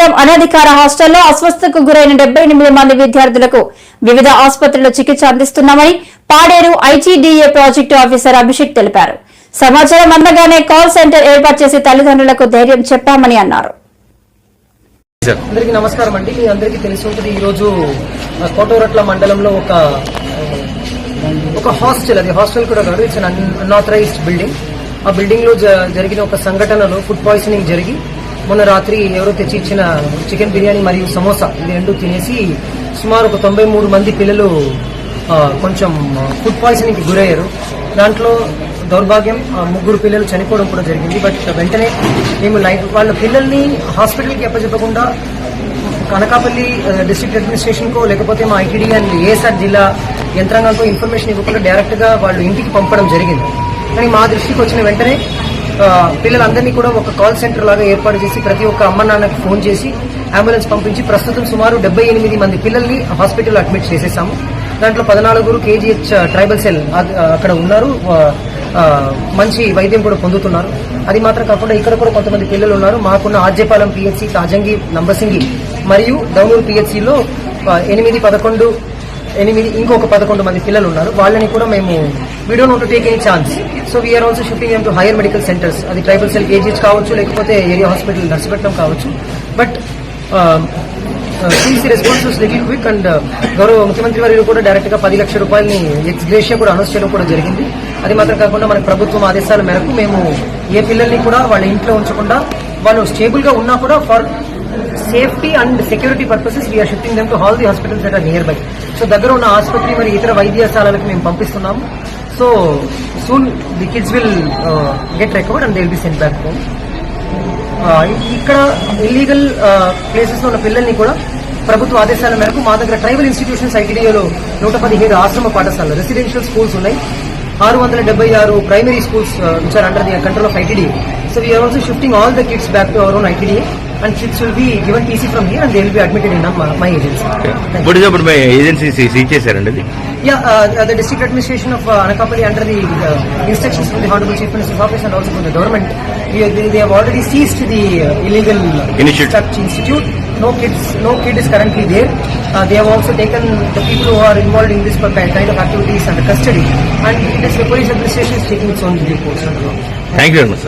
కొత్తగూడెం అనధికార హాస్టల్లో అస్వస్థతకు గురైన 78 మంది విద్యార్థులకు వివిధ ఆసుపత్రుల్లో చికిత్స అందిస్తున్నామని Paderu ITDA project officer Abhishek తెలిపారు. సమాచారం అందగానే కాల్ సెంటర్ ఏర్పాటు చేసి తల్లిదండ్రులకు ధైర్యం చెప్పామని అన్నారు. అందరికీ నమస్కారం అండి. మీ అందరికీ తెలిసి ఉంటుంది, ఈ రోజు కోటూరట్ల మండలంలో ఒక హాస్టల్, అది హాస్టల్ కూడా కాదు, ఇట్స్ అన్ఆథరైజ్డ్ బిల్డింగ్. ఆ బిల్డింగ్ లో జరిగిన ఒక సంఘటనలో ఫుడ్ పాయిజనింగ్ జరిగి మొన్న రాత్రి ఎవరో తెచ్చి ఇచ్చిన చికెన్ బిర్యానీ మరియు సమోసా ఇది రెండు తినేసి సుమారు ఒక 93 మంది పిల్లలు కొంచెం ఫుడ్ పాయిజనింగ్ కి గురయ్యారు. దాంట్లో దౌర్భాగ్యం 3 పిల్లలు చనిపోవడం కూడా జరిగింది. బట్ వెంటనే మేము వాళ్ళ పిల్లల్ని హాస్పిటల్కి అప్పచెప్పకుండా అనకాపల్లి డిస్ట్రిక్ట్ అడ్మినిస్ట్రేషన్ కో లేకపోతే మా ఐటీడీ అండ్ ఏఎస్ఆర్ జిల్లా యంత్రాంగంతో ఇన్ఫర్మేషన్ ఇవ్వకుండా డైరెక్ట్ గా వాళ్ళు ఇంటికి పంపడం జరిగింది. కానీ మా దృష్టికి వచ్చిన వెంటనే పిల్లలందరినీ కూడా ఒక కాల్ సెంటర్ లాగా ఏర్పాటు చేసి ప్రతి ఒక్క అమ్మ నాన్నకి ఫోన్ చేసి అంబులెన్స్ పంపించి ప్రస్తుతం సుమారు 78 మంది పిల్లల్ని హాస్పిటల్ అడ్మిట్ చేసేసాము. దాంట్లో 14 కేజీహెచ్ ట్రైబల్ సెల్ అక్కడ ఉన్నారు, మంచి వైద్యం కూడా పొందుతున్నారు. అది మాత్రం కాకుండా ఇక్కడ కూడా కొంతమంది పిల్లలు ఉన్నారు. మాకున్న ఆర్జేపాలెం పిహెచ్సి, తాజంగి, నంబసింగి మరియు దౌనూరు పిహెచ్సిలో 8 ఇంకొక 11 మంది పిల్లలు ఉన్నారు. వాళ్ళని కూడా మేము we don't want to take any chance, so we are also shifting them to higher medical centres. అది ట్రైబల్ సెల్ కేజీహెచ్ కావచ్చు, లేకపోతే ఏరియా హాస్పిటల్ నర్సపట్నం కావచ్చు. But CC response little quick and గౌరవ ముఖ్యమంత్రి వారు కూడా డైరెక్ట్ గా 10 లక్షల రూపాయలని ఎక్స్ గ్రేషియా కూడా అనౌన్స్ చేయడం కూడా జరిగింది. అది మాత్రం కాకుండా మన ప్రభుత్వం ఆదేశాల మేరకు మేము ఏ పిల్లల్ని కూడా వాళ్ళ ఇంట్లో ఉంచకుండా వాళ్ళు స్టేబుల్ గా ఉన్నా కూడా for safety and security purposes we're shifting them to all the hospitals that are near by. So దగ్గర ఉన్న ఆసుపత్రి మరియు ఇతర వైద్యశాలలకు మేము పంపిస్తున్నాము. So soon the kids will get recovered and they will be sent back home. ఇక్కడ illegal places లో ఉన్న పిల్లల్ని కూడా ప్రభుత్వ ఆదేశాల మేరకు మా దగ్గర ట్రైబల్ ఇన్స్టిట్యూషన్స్ ఐటీడీఏలో 117 ఆశ్రమ పాఠశాలలు, రెసిడెన్షియల్ స్కూల్స్ ఉన్నాయి. 676 primary schools which are under the control of ITDA. So we are also shifting all the kids back to our own ITDA, and kids will be given TC from here and they will be admitted in my agency. What is about my agency seek chesarandi? Yeah, the district administration of Anakapalli under the instructions from the Honorable Chief Minister's office and also from the government, they have already seized the illegal institute. No kid is currently there. They have also taken the people who are involved in this kind of activities under custody, and the police administration is taking its own due course. Thank you very much.